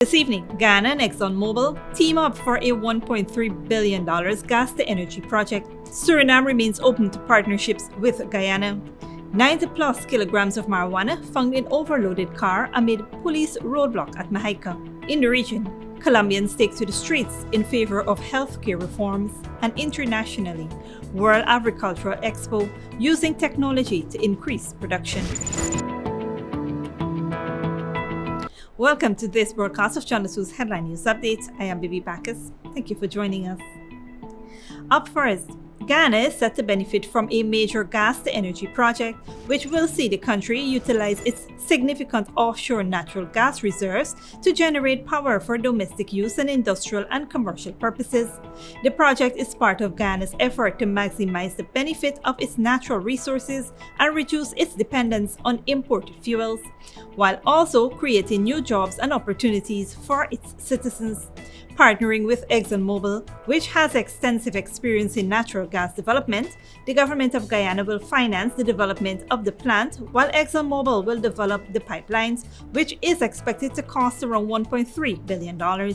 This evening, Guyana and ExxonMobil team up for a $1.3 billion gas-to-energy project. Suriname remains open to partnerships with Guyana. 90+ kilograms of marijuana found in overloaded car amid police roadblock at Mahaica. In the region, Colombians take to the streets in favor of healthcare reforms, and internationally, World Agricultural Expo using technology to increase production. Welcome to this broadcast of John Lesue's Headline News Update. I am Bibi Bacchus. Thank you for joining us. Up first, Guyana is set to benefit from a major gas-to-energy project, which will see the country utilize its significant offshore natural gas reserves to generate power for domestic use and industrial and commercial purposes. The project is part of Guyana's effort to maximize the benefit of its natural resources and reduce its dependence on imported fuels, while also creating new jobs and opportunities for its citizens. Partnering with ExxonMobil, which has extensive experience in natural gas development, the government of Guyana will finance the development of the plant, while ExxonMobil will develop the pipelines, which is expected to cost around $1.3 billion.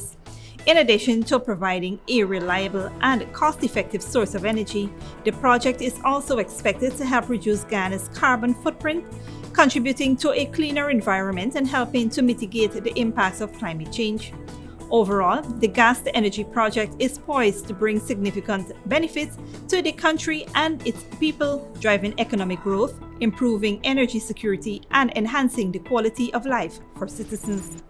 In addition to providing a reliable and cost-effective source of energy, the project is also expected to help reduce Guyana's carbon footprint, contributing to a cleaner environment and helping to mitigate the impacts of climate change. Overall, the gas-to-energy project is poised to bring significant benefits to the country and its people, driving economic growth, improving energy security, and enhancing the quality of life for citizens.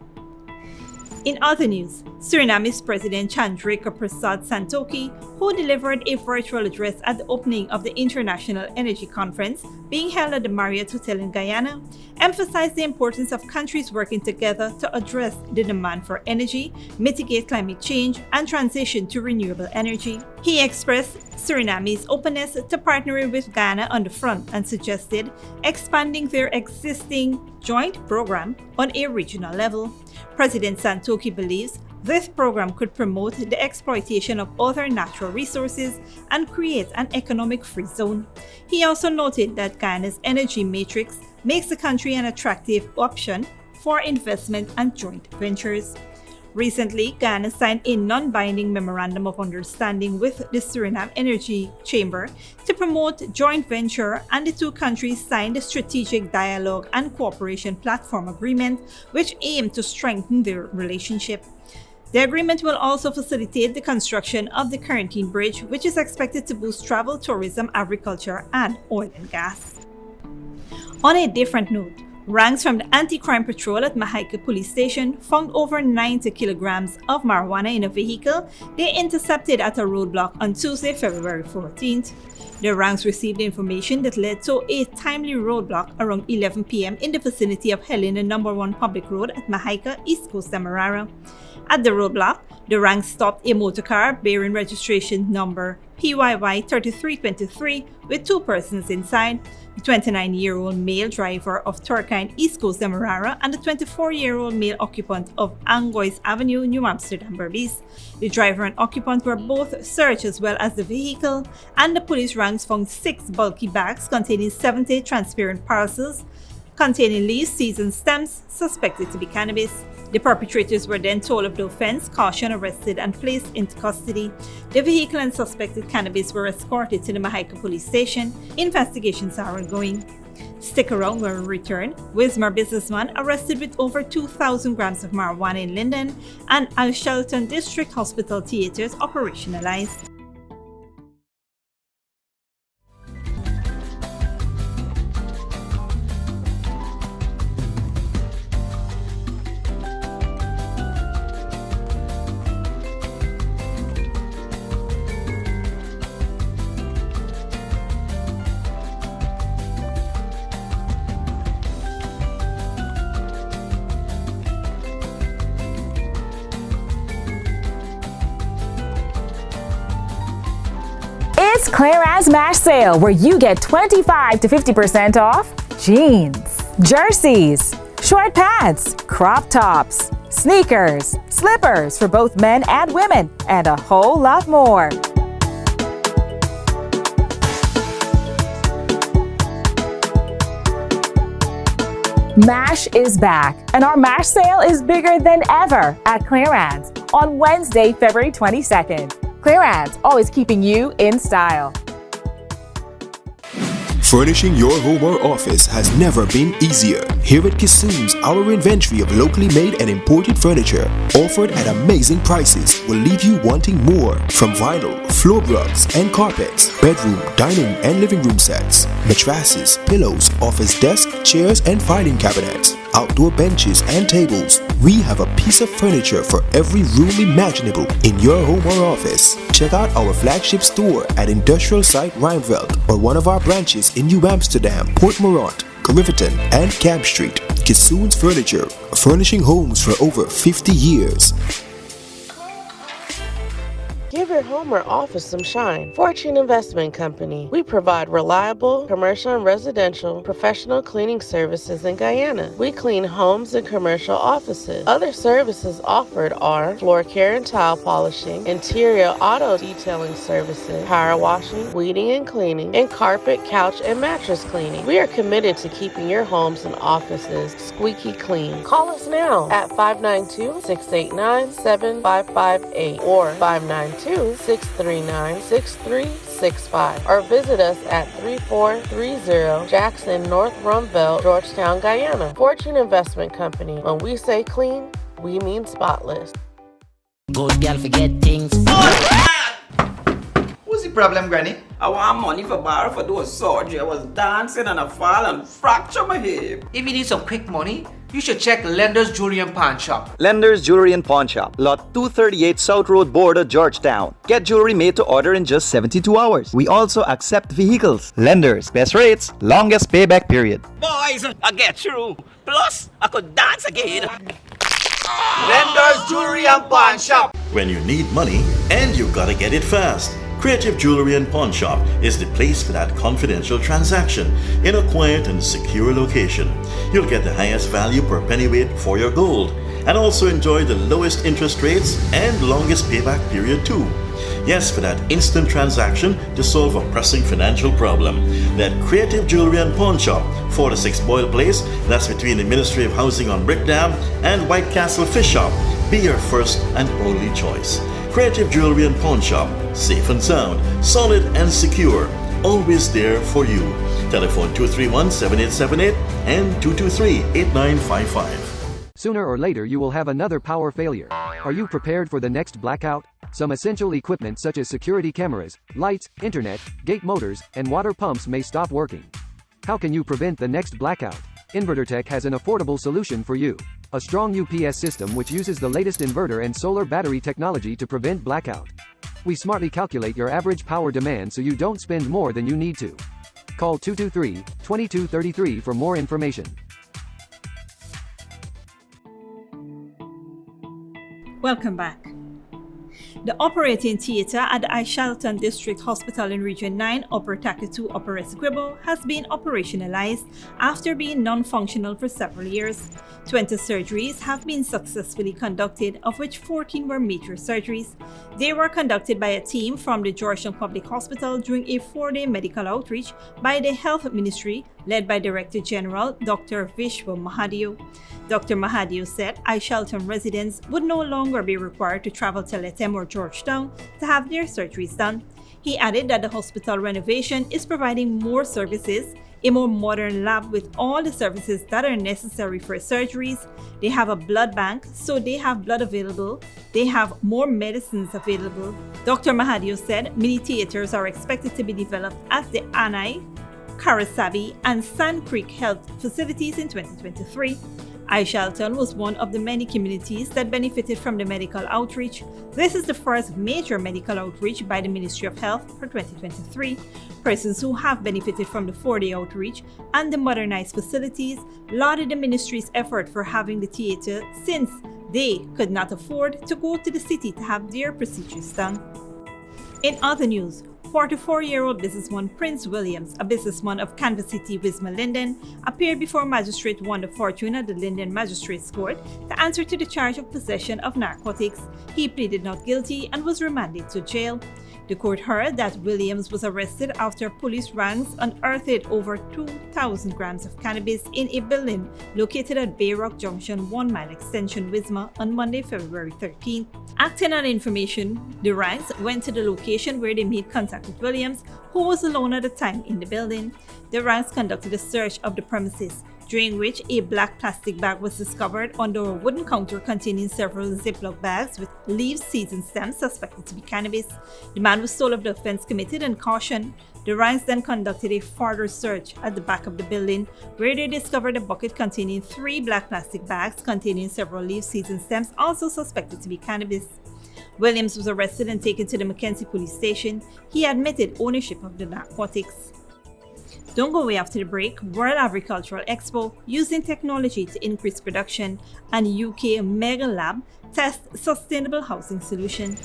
In other news, Suriname's President Chandrika Prasad Santokhi, who delivered a virtual address at the opening of the International Energy Conference being held at the Marriott Hotel in Guyana, emphasized the importance of countries working together to address the demand for energy, mitigate climate change, and transition to renewable energy. He expressed Suriname's openness to partnering with Guyana on the front and suggested expanding their existing joint program on a regional level. President Santokhi believes this program could promote the exploitation of other natural resources and create an economic free zone. He also noted that Guyana's energy matrix makes the country an attractive option for investment and joint ventures. Recently, Guyana signed a non-binding memorandum of understanding with the Suriname Energy Chamber to promote joint venture, and the two countries signed a strategic dialogue and cooperation platform agreement, which aimed to strengthen their relationship. The agreement will also facilitate the construction of the Quarantine Bridge, which is expected to boost travel, tourism, agriculture, and oil and gas. On a different note, ranks from the anti-crime patrol at Mahaica police station found over 90 kilograms of marijuana in a vehicle they intercepted at a roadblock on Tuesday, February 14th. The ranks received information that led to a timely roadblock around 11 p.m. in the vicinity of Helena No. 1 Public Road at Mahaica, East Coast Demerara. At the roadblock, the ranks stopped a motorcar bearing registration number PYY 3323 with two persons inside, the 29-year-old male driver of Turkine, East Coast Demerara, and the 24-year-old male occupant of Angois Avenue, New Amsterdam, Berbice. The driver and occupant were both searched as well as the vehicle, and the police ranks found 6 bulky bags containing 70 transparent parcels containing leaves, seeds, and stems suspected to be cannabis. The perpetrators were then told of the offense, cautioned, arrested, and placed into custody. The vehicle and suspected cannabis were escorted to the Mahaica police station. Investigations are ongoing. Stick around when we return. Wismar businessman arrested with over 2,000 grams of marijuana in Linden, and Al Shelton District Hospital theaters operationalized. It's Clear As Mash Sale, where you get 25 to 50% off jeans, jerseys, short pants, crop tops, sneakers, slippers for both men and women, and a whole lot more. MASH is back, and our MASH sale is bigger than ever at Clearance on Wednesday, February 22nd. Clearance, always keeping you in style. Furnishing your home or office has never been easier. Here at Kissoon's, our inventory of locally made and imported furniture, offered at amazing prices, will leave you wanting more. From vinyl, floor rugs and carpets, bedroom, dining and living room sets, mattresses, pillows, office desk, chairs and filing cabinets, outdoor benches and tables. We have a piece of furniture for every room imaginable in your home or office. Check out our flagship store at Industrial Site Rijnveld or one of our branches in New Amsterdam, Port Morant, Riverton and Camp Street. Kissoon's Furniture, furnishing homes for over 50 years. Give your home or office some shine. Fortune Investment Company. We provide reliable commercial and residential professional cleaning services in Guyana. We clean homes and commercial offices. Other services offered are floor care and tile polishing, interior auto detailing services, power washing, weeding and cleaning, and carpet, couch, and mattress cleaning. We are committed to keeping your homes and offices squeaky clean. Call us now at 592-689-7558 or 592-639-6365 or visit us at 3430 Jackson North Rumville, Georgetown, Guyana. Fortune Investment Company. When we say clean, we mean spotless. Good girl forget things. What's the problem, Granny? I want money for borrow for those surgery. I was dancing and I fall and fracture my hip. If you need some quick money, you should check Lender's Jewelry and Pawn Shop. Lender's Jewelry and Pawn Shop, Lot 238 South Road Border, Georgetown. Get jewelry made to order in just 72 hours. We also accept vehicles. Lender's, best rates, longest payback period. Boys, I get through. Plus, I could dance again. Lender's Jewelry and Pawn Shop. When you need money and you gotta get it fast, Creative Jewelry and Pawn Shop is the place for that confidential transaction in a quiet and secure location. You'll get the highest value per pennyweight for your gold and also enjoy the lowest interest rates and longest payback period too. Yes, for that instant transaction to solve a pressing financial problem. That Creative Jewelry and Pawn Shop, 46 Boyle Place, that's between the Ministry of Housing on Brick Dam and White Castle Fish Shop. Be your first and only choice. Creative Jewelry and Pawn Shop, safe and sound, solid and secure, always there for you. Telephone 231-7878 and 223-8955. Sooner or later you will have another power failure. Are you prepared for the next blackout? Some essential equipment such as security cameras, lights, internet, gate motors, and water pumps may stop working. How can you prevent the next blackout? InverterTech has an affordable solution for you. A strong UPS system which uses the latest inverter and solar battery technology to prevent blackout. We smartly calculate your average power demand so you don't spend more than you need to. Call 223-2233 for more information. Welcome back. The operating theatre at the Aishalton District Hospital in Region 9, Upper Takatu, Upper Essequibo, has been operationalized after being non-functional for several years. 20 surgeries have been successfully conducted, of which 14 were major surgeries. They were conducted by a team from the Georgetown Public Hospital during a 4-day medical outreach by the Health Ministry, led by Director General Dr. Vishwa Mahadio. Dr. Mahadio said Aishalton residents would no longer be required to travel to Letem or Georgetown to have their surgeries done. He added that the hospital renovation is providing more services, a more modern lab with all the services that are necessary for surgeries. They have a blood bank, so they have blood available. They have more medicines available. Dr. Mahadio said mini theaters are expected to be developed at the Anai, Karasabi, and Sand Creek Health facilities in 2023. Aishalton was one of the many communities that benefited from the medical outreach. This is the first major medical outreach by the Ministry of Health for 2023. Persons who have benefited from the 4-day outreach and the modernized facilities lauded the ministry's effort for having the theater since they could not afford to go to the city to have their procedures done. In other news, 44-year-old businessman Prince Williams, a businessman of Kansas City, Wisma Linden, appeared before Magistrate Wanda Fortune at the Linden Magistrates Court to answer to the charge of possession of narcotics. He pleaded not guilty and was remanded to jail. The court heard that Williams was arrested after police ranks unearthed over 2,000 grams of cannabis in a building located at Bay Rock Junction 1 Mile Extension, Wisma, on Monday, February 13th. Acting on information, the ranks went to the location where they made contact with Williams, who was alone at the time in the building. The ranks conducted a search of the premises, during which a black plastic bag was discovered under a wooden counter containing several Ziploc bags with leaves, seeds, and stems suspected to be cannabis. The man was told of the offense committed and cautioned. The ranks then conducted a further search at the back of the building, where they discovered a bucket containing 3 black plastic bags containing several leaves, seeds, and stems also suspected to be cannabis. Williams was arrested and taken to the Mackenzie police station. He admitted ownership of the narcotics. Don't go away after the break. World Agricultural Expo, using technology to increase production, and UK Mega Lab tests sustainable housing solution.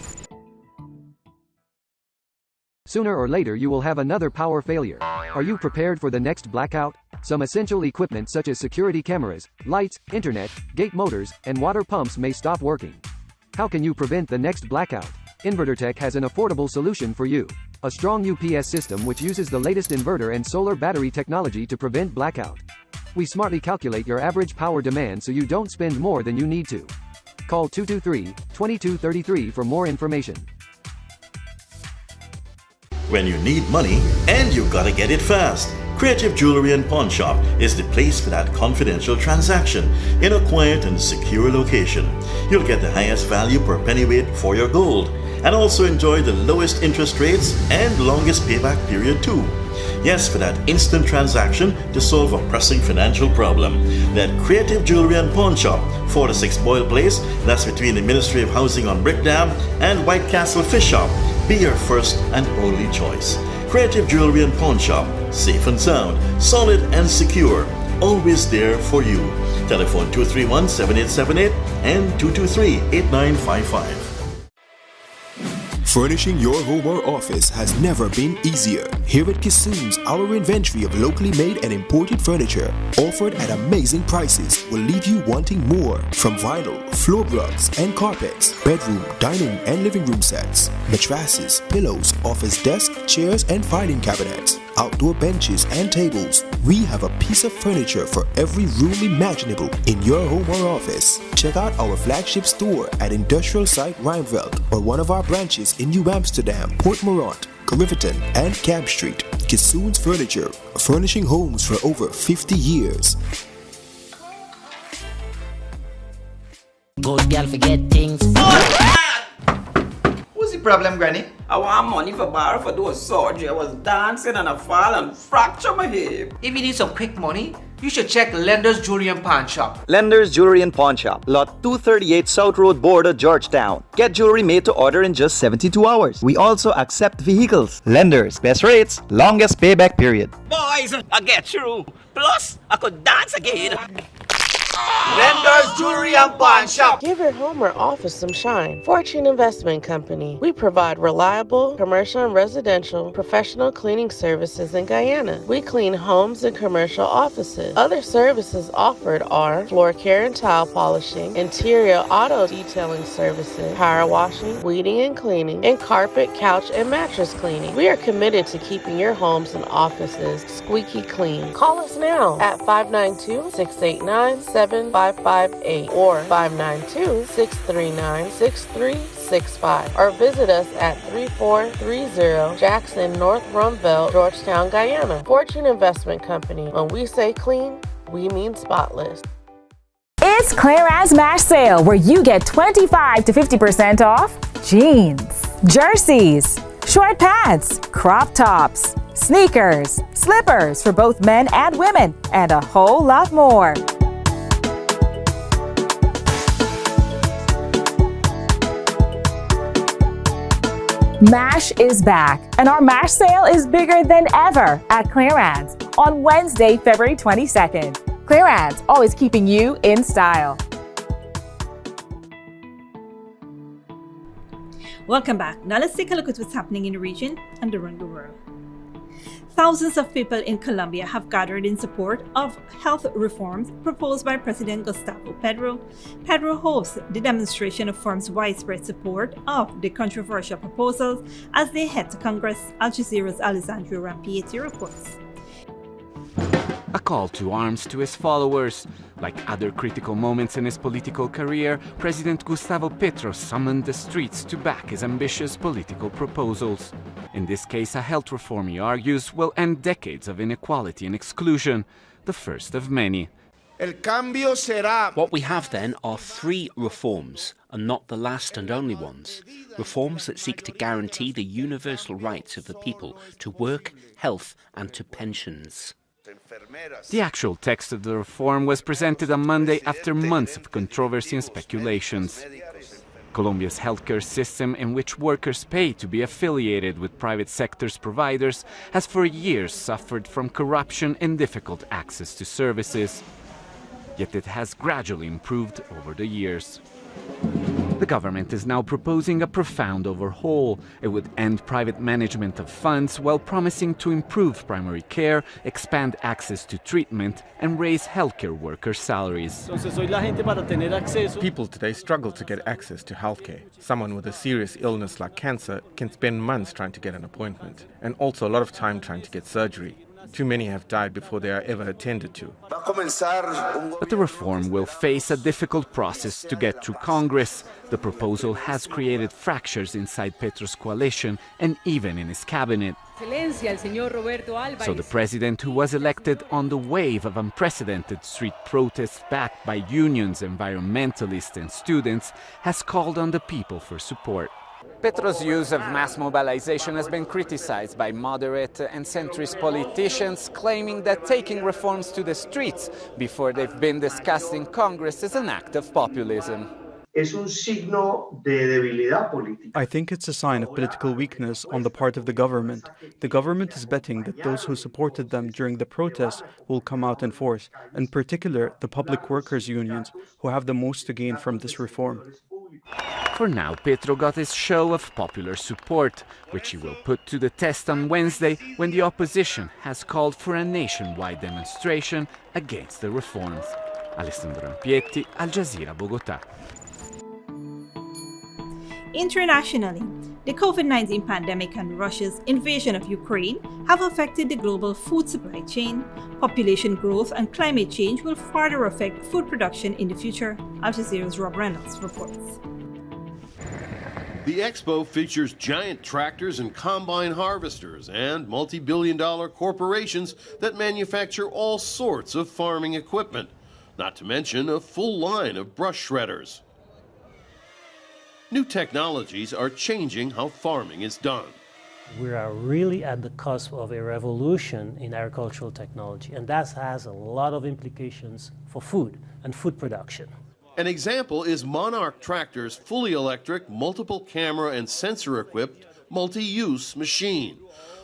Sooner or later you will have another power failure. Are you prepared for the next blackout? Some essential equipment such as security cameras, lights, internet, gate motors, and water pumps may stop working. How can you prevent the next blackout? InverterTech has an affordable solution for you. A strong UPS system which uses the latest inverter and solar battery technology to prevent blackout. We smartly calculate your average power demand so you don't spend more than you need to. Call 223-2233 for more information. When you need money and you gotta get it fast, Creative Jewelry and Pawn Shop is the place for that confidential transaction in a quiet and secure location. You'll get the highest value per pennyweight for your gold, and also enjoy the lowest interest rates and longest payback period too. Yes, for that instant transaction to solve a pressing financial problem. That Creative Jewelry and Pawn Shop, 46 Boyle Place, that's between the Ministry of Housing on Brick Dam and White Castle Fish Shop, be your first and only choice. Creative Jewelry and Pawn Shop, safe and sound, solid and secure, always there for you. Telephone 231-7878 and 223-8955. Furnishing your home or office has never been easier. Here at Kissoon's, our inventory of locally made and imported furniture, offered at amazing prices, will leave you wanting more. From vinyl, floor rugs and carpets, bedroom, dining and living room sets, mattresses, pillows, office desk, chairs and filing cabinets, outdoor benches and tables. We have a piece of furniture for every room imaginable in your home or office. Check out our flagship store at Industrial Site Rijnveld or one of our branches in New Amsterdam, Port Morant, Riverton and Camp Street. Kissoon's Furniture, furnishing homes for over 50 years. Good girl forget things. What's the problem, Granny? I want money for borrow for those surgery. I was dancing and I fall and fracture my hip. If you need some quick money, you should check Lender's Jewelry and Pawn Shop. Lender's Jewelry and Pawn Shop, Lot 238 South Road Border, Georgetown. Get jewelry made to order in just 72 hours. We also accept vehicles. Lenders, best rates, longest payback period. Boys, I get through. Plus, I could dance again. Lender's Jewelry and Pawn Shop. Give your home or office some shine. Fortune Investment Company. We provide reliable commercial and residential professional cleaning services in Guyana. We clean homes and commercial offices. Other services offered are floor care and tile polishing, interior auto detailing services, power washing, weeding and cleaning, and carpet, couch, and mattress cleaning. We are committed to keeping your homes and offices squeaky clean. Call us now at 592-689-7558 or 592-639-6365 or visit us at 3430 Jackson North Rumville, Georgetown, Guyana. Fortune Investment Company. When we say clean, we mean spotless. It's Clearance Mash Sale, where you get 25 to 50% off jeans, jerseys, short pants, crop tops, sneakers, slippers for both men and women, and a whole lot more. MASH is back, and our MASH sale is bigger than ever at Clearance on Wednesday, February 22nd. Clearance, always keeping you in style. Welcome back. Now let's take a look at what's happening in the region and around the world. Thousands of people in Colombia have gathered in support of health reforms proposed by President Gustavo Petro. Petro hopes the demonstration affirms widespread support of the controversial proposals as they head to Congress. Al Jazeera's Alessandro Rampietti reports. A call to arms to his followers. Like other critical moments in his political career, President Gustavo Petro summoned the streets to back his ambitious political proposals. In this case, a health reform, he argues, will end decades of inequality and exclusion, the first of many. What we have then are 3 reforms, and not the last and only ones. Reforms that seek to guarantee the universal rights of the people to work, health, and to pensions. The actual text of the reform was presented on Monday after months of controversy and speculations. Colombia's healthcare system, in which workers pay to be affiliated with private sector's providers, has for years suffered from corruption and difficult access to services. Yet it has gradually improved over the years. The government is now proposing a profound overhaul. It would end private management of funds while promising to improve primary care, expand access to treatment, and raise healthcare workers' salaries. People today struggle to get access to healthcare. Someone with a serious illness like cancer can spend months trying to get an appointment, and also a lot of time trying to get surgery. Too many have died before they are ever attended to. But the reform will face a difficult process to get through Congress. The proposal has created fractures inside Petro's coalition and even in his cabinet. So the president, who was elected on the wave of unprecedented street protests backed by unions, environmentalists and students, has called on the people for support. Petro's use of mass mobilization has been criticized by moderate and centrist politicians, claiming that taking reforms to the streets before they've been discussed in Congress is an act of populism. I think it's a sign of political weakness on the part of the government. The government is betting that those who supported them during the protests will come out in force, in particular the public workers' unions, who have the most to gain from this reform. For now, Petro got his show of popular support, which he will put to the test on Wednesday when the opposition has called for a nationwide demonstration against the reforms. Alessandro Rampietti, Al Jazeera, Bogotá. Internationally, the COVID-19 pandemic and Russia's invasion of Ukraine have affected the global food supply chain. Population growth and climate change will further affect food production in the future. Al Jazeera's Rob Reynolds reports. The expo features giant tractors and combine harvesters and multi-billion-dollar corporations that manufacture all sorts of farming equipment, not to mention a full line of brush shredders. New technologies are changing how farming is done. We are really at the cusp of a revolution in agricultural technology, and that has a lot of implications for food and food production. An example is Monarch Tractor's fully electric, multiple camera and sensor equipped, multi-use machine.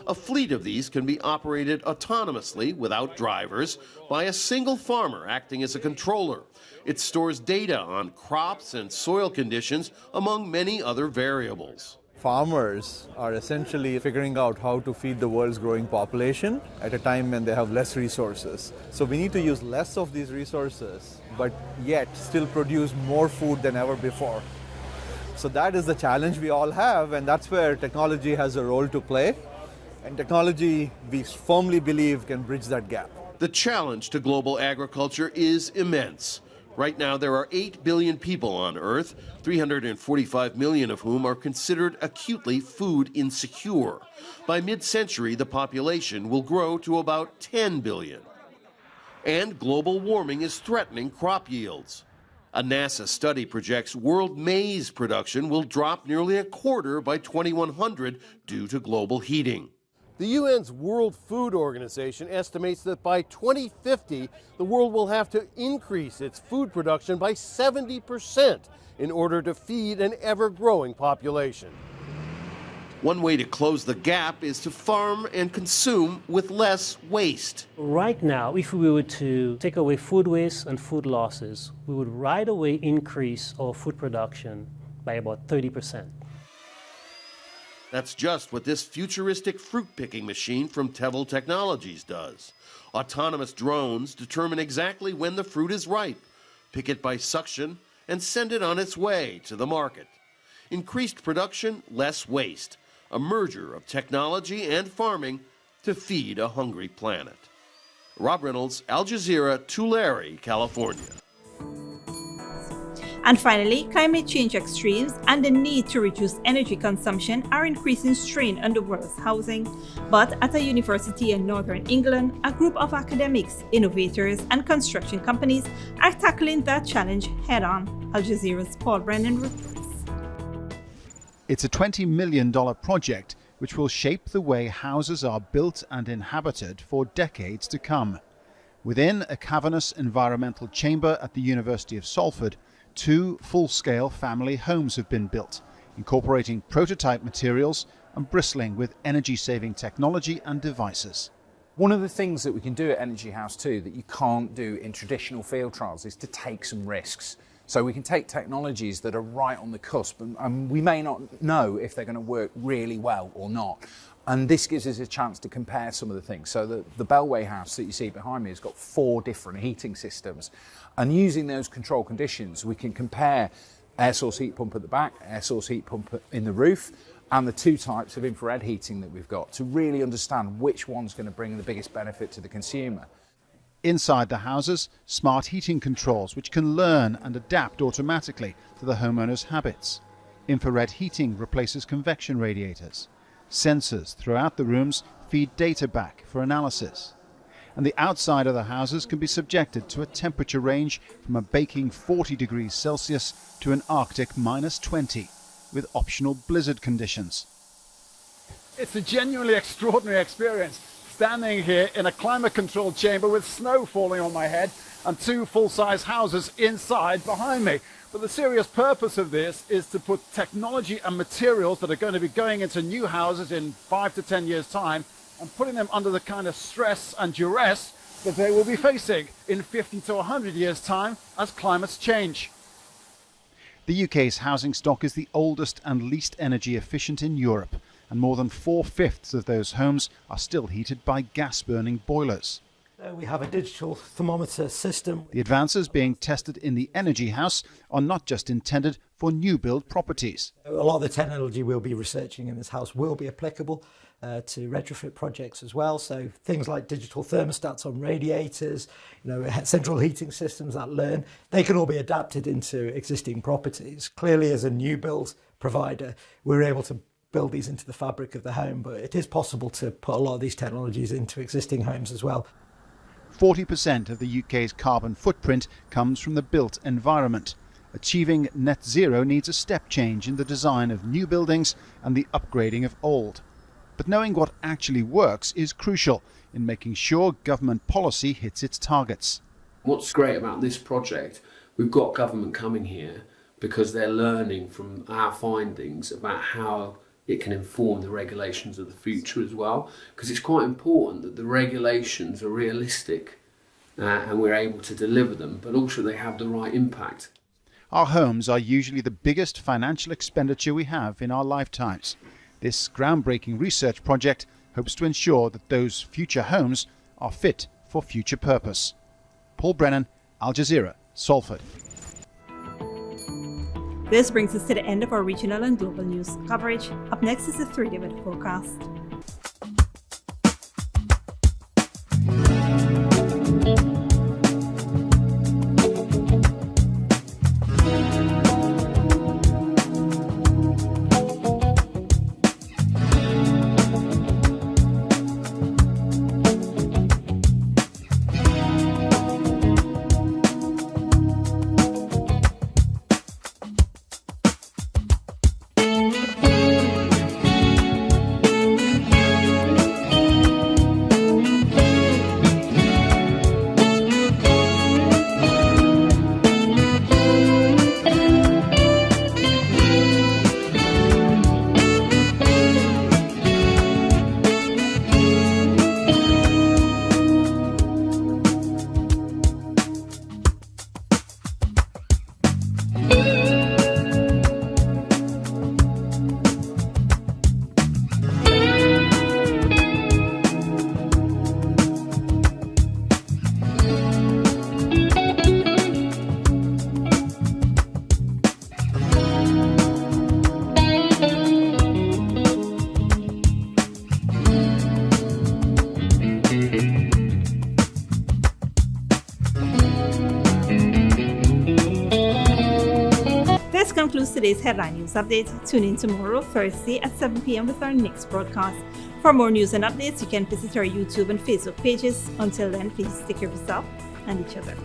A fleet of these can be operated autonomously without drivers by a single farmer acting as a controller. It stores data on crops and soil conditions, among many other variables. Farmers are essentially figuring out how to feed the world's growing population at a time when they have less resources. So we need to use less of these resources, but yet still produce more food than ever before. So that is the challenge we all have, and that's where technology has a role to play. And technology, we firmly believe, can bridge that gap. The challenge to global agriculture is immense. Right now, there are 8 billion people on Earth, 345 million of whom are considered acutely food insecure. By mid-century, the population will grow to about 10 billion. And global warming is threatening crop yields. A NASA study projects world maize production will drop nearly a quarter by 2100 due to global heating. The UN's World Food Organization estimates that by 2050, the world will have to increase its food production by 70% in order to feed an ever-growing population. One way to close the gap is to farm and consume with less waste. Right now, if we were to take away food waste and food losses, we would right away increase our food production by about 30%. That's just what this futuristic fruit-picking machine from Tevel Technologies does. Autonomous drones determine exactly when the fruit is ripe, pick it by suction, and send it on its way to the market. Increased production, less waste. A merger of technology and farming to feed a hungry planet. Rob Reynolds, Al Jazeera, Tulare, California. And finally, climate change extremes and the need to reduce energy consumption are increasing strain on the world's housing. But at a university in northern England, a group of academics, innovators, and construction companies are tackling that challenge head-on. Al Jazeera's Paul Brennan reports. It's a $20 million project which will shape the way houses are built and inhabited for decades to come. Within a cavernous environmental chamber at the University of Salford, 2 full-scale family homes have been built, incorporating prototype materials and bristling with energy-saving technology and devices. One of the things that we can do at Energy House 2 that you can't do in traditional field trials is to take some risks. So we can take technologies that are right on the cusp, and we may not know if they're going to work really well or not. And this gives us a chance to compare some of the things. So the Bellway house that you see behind me has got 4 different heating systems. And using those control conditions, we can compare air source heat pump at the back, air source heat pump in the roof, and the 2 types of infrared heating that we've got to really understand which one's going to bring the biggest benefit to the consumer. Inside the houses, smart heating controls which can learn and adapt automatically to the homeowner's habits. Infrared heating replaces convection radiators. Sensors throughout the rooms feed data back for analysis. And the outside of the houses can be subjected to a temperature range from a baking 40 degrees Celsius to an Arctic -20, with optional blizzard conditions. It's a genuinely extraordinary experience, standing here in a climate-controlled chamber with snow falling on my head and 2 full-size houses inside behind me. But the serious purpose of this is to put technology and materials that are going to be going into new houses in 5 to 10 years' time and putting them under the kind of stress and duress that they will be facing in 50 to 100 years' time as climates change. The UK's housing stock is the oldest and least energy efficient in Europe, and more than 4/5 of those homes are still heated by gas-burning boilers. We have a digital thermometer system. The advances being tested in the Energy House are not just intended for new build properties. A lot of the technology we'll be researching in this house will be applicable to retrofit projects as well. So things like digital thermostats on radiators, central heating systems that learn, they can all be adapted into existing properties. Clearly, as a new build provider, we're able to build these into the fabric of the home, but it is possible to put a lot of these technologies into existing homes as well. 40% of the UK's carbon footprint comes from the built environment. Achieving net zero needs a step change in the design of new buildings and the upgrading of old. But knowing what actually works is crucial in making sure government policy hits its targets. What's great about this project, we've got government coming here because they're learning from our findings about how it can inform the regulations of the future as well, because it's quite important that the regulations are realistic and we're able to deliver them, but also they have the right impact. Our homes are usually the biggest financial expenditure we have in our lifetimes. This groundbreaking research project hopes to ensure that those future homes are fit for future purpose. Paul Brennan, Al Jazeera, Salford. This brings us to the end of our regional and global news coverage. Up next is the 3-day weather forecast. today's headline news update. Tune in tomorrow, Thursday at 7 p.m. with our next broadcast. For more news and updates, you can visit our YouTube and Facebook pages. Until then, please take care of yourself and each other.